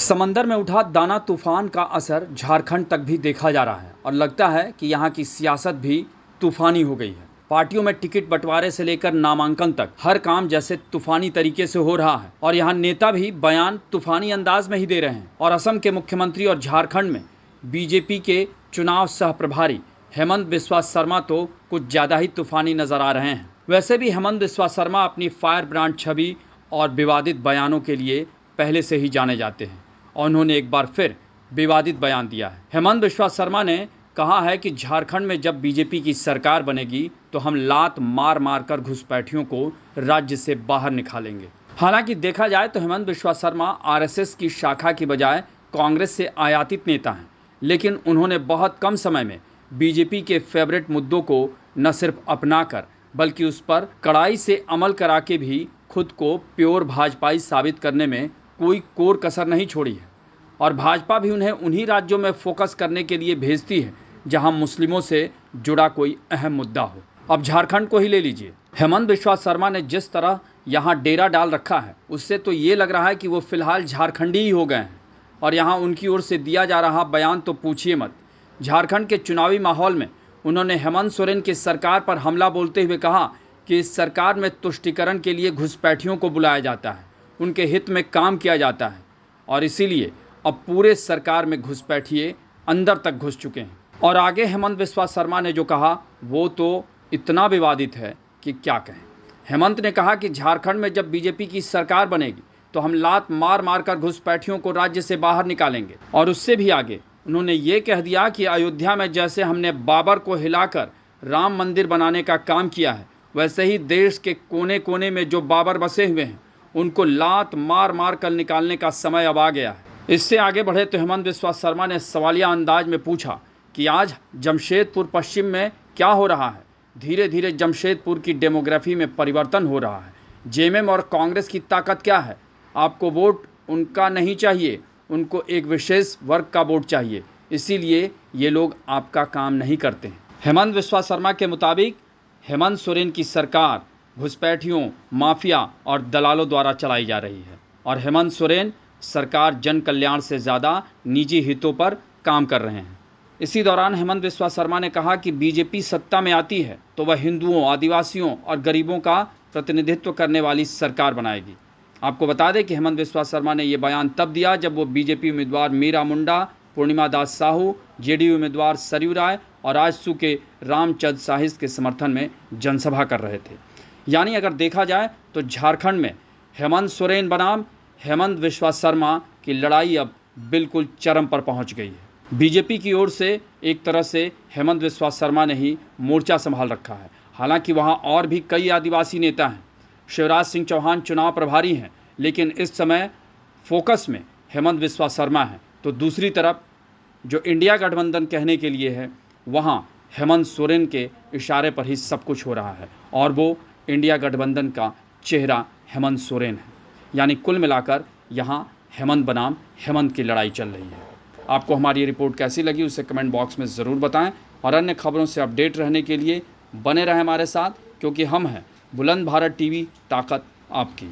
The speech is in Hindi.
समंदर में उठा दाना तूफान का असर झारखंड तक भी देखा जा रहा है और लगता है कि यहाँ की सियासत भी तूफानी हो गई है। पार्टियों में टिकट बंटवारे से लेकर नामांकन तक हर काम जैसे तूफानी तरीके से हो रहा है और यहाँ नेता भी बयान तूफानी अंदाज में ही दे रहे हैं। और असम के मुख्यमंत्री और झारखंड में बीजेपी के चुनाव सह प्रभारी हेमंत बिस्वा शर्मा तो कुछ ज़्यादा ही तूफानी नजर आ रहे हैं। वैसे भी हेमंत बिस्वा शर्मा अपनी फायर ब्रांड छवि और विवादित बयानों के लिए पहले से ही जाने जाते हैं और उन्होंने एक बार फिर विवादित बयान दिया है। हेमंत बिस्वा शर्मा ने कहा है कि झारखंड में जब बीजेपी की सरकार बनेगी तो हम लात मार मार कर घुसपैठियों को राज्य से बाहर निकालेंगे। हालांकि देखा जाए तो हेमंत बिस्वा शर्मा आरएसएस की शाखा की बजाय कांग्रेस से आयातित नेता हैं, लेकिन उन्होंने बहुत कम समय में बीजेपी के फेवरेट मुद्दों को न सिर्फ अपनाकर बल्कि उस पर कड़ाई से अमल करा के भी खुद को प्योर भाजपाई साबित करने में कोई कोर कसर नहीं छोड़ी है। और भाजपा भी उन्हें उन्हीं राज्यों में फोकस करने के लिए भेजती है जहां मुस्लिमों से जुड़ा कोई अहम मुद्दा हो। अब झारखंड को ही ले लीजिए। हेमंत बिस्वा शर्मा ने जिस तरह यहां डेरा डाल रखा है उससे तो ये लग रहा है कि वो फिलहाल झारखंडी ही हो गए हैं और यहाँ उनकी ओर से दिया जा रहा बयान तो पूछिए मत। झारखंड के चुनावी माहौल में उन्होंने हेमंत सोरेन की सरकार पर हमला बोलते हुए कहा कि इस सरकार में तुष्टीकरण के लिए घुसपैठियों को बुलाया जाता है, उनके हित में काम किया जाता है और इसीलिए अब पूरे सरकार में घुसपैठिए अंदर तक घुस चुके हैं। और आगे हेमंत बिस्वा शर्मा ने जो कहा वो तो इतना विवादित है कि क्या कहें। हेमंत ने कहा कि झारखंड में जब बीजेपी की सरकार बनेगी तो हम लात मार मार कर घुसपैठियों को राज्य से बाहर निकालेंगे। और उससे भी आगे उन्होंने ये कह दिया कि अयोध्या में जैसे हमने बाबर को हिलाकर राम मंदिर बनाने का काम किया है, वैसे ही देश के कोने कोने में जो बाबर बसे हुए हैं उनको लात मार मार कर निकालने का समय अब आ गया है। इससे आगे बढ़े तो हेमंत बिस्वा शर्मा ने सवालिया अंदाज में पूछा कि आज जमशेदपुर पश्चिम में क्या हो रहा है। धीरे धीरे जमशेदपुर की डेमोग्राफी में परिवर्तन हो रहा है। जेएमएम और कांग्रेस की ताकत क्या है? आपको वोट उनका नहीं चाहिए, उनको एक विशेष वर्ग का वोट चाहिए, इसीलिए ये लोग आपका काम नहीं करते हैं। हेमंत बिस्वा शर्मा के मुताबिक हेमंत सोरेन की सरकार घुसपैठियों, माफिया और दलालों द्वारा चलाई जा रही है और हेमंत सोरेन सरकार जन कल्याण से ज़्यादा निजी हितों पर काम कर रहे हैं। इसी दौरान हेमंत बिस्वा शर्मा ने कहा कि बीजेपी सत्ता में आती है तो वह हिंदुओं, आदिवासियों और गरीबों का प्रतिनिधित्व करने वाली सरकार बनाएगी। आपको बता दें कि हेमंत बिस्वा शर्मा ने ये बयान तब दिया जब वो बीजेपी उम्मीदवार मीरा मुंडा, पूर्णिमा दास साहू, जेडीयू उम्मीदवार सरयू राय और आजसू के रामचंद्र साहिस के समर्थन में जनसभा कर रहे थे। यानी अगर देखा जाए तो झारखंड में हेमंत सोरेन बनाम हेमंत बिस्वा शर्मा की लड़ाई अब बिल्कुल चरम पर पहुंच गई है। बीजेपी की ओर से एक तरह से हेमंत बिस्वा शर्मा ने ही मोर्चा संभाल रखा है। हालांकि वहां और भी कई आदिवासी नेता हैं। शिवराज सिंह चौहान चुनाव प्रभारी हैं, लेकिन इस समय फोकस में हेमंत बिस्वा शर्मा है। तो दूसरी तरफ जो इंडिया गठबंधन कहने के लिए है वहाँ हेमंत सोरेन के इशारे पर ही सब कुछ हो रहा है और वो इंडिया गठबंधन का चेहरा हेमंत सोरेन है। यानी कुल मिलाकर यहाँ हेमंत बनाम हेमंत की लड़ाई चल रही है। आपको हमारी ये रिपोर्ट कैसी लगी उसे कमेंट बॉक्स में ज़रूर बताएं और अन्य खबरों से अपडेट रहने के लिए बने रहें हमारे साथ, क्योंकि हम हैं बुलंद भारत टीवी, ताकत आपकी।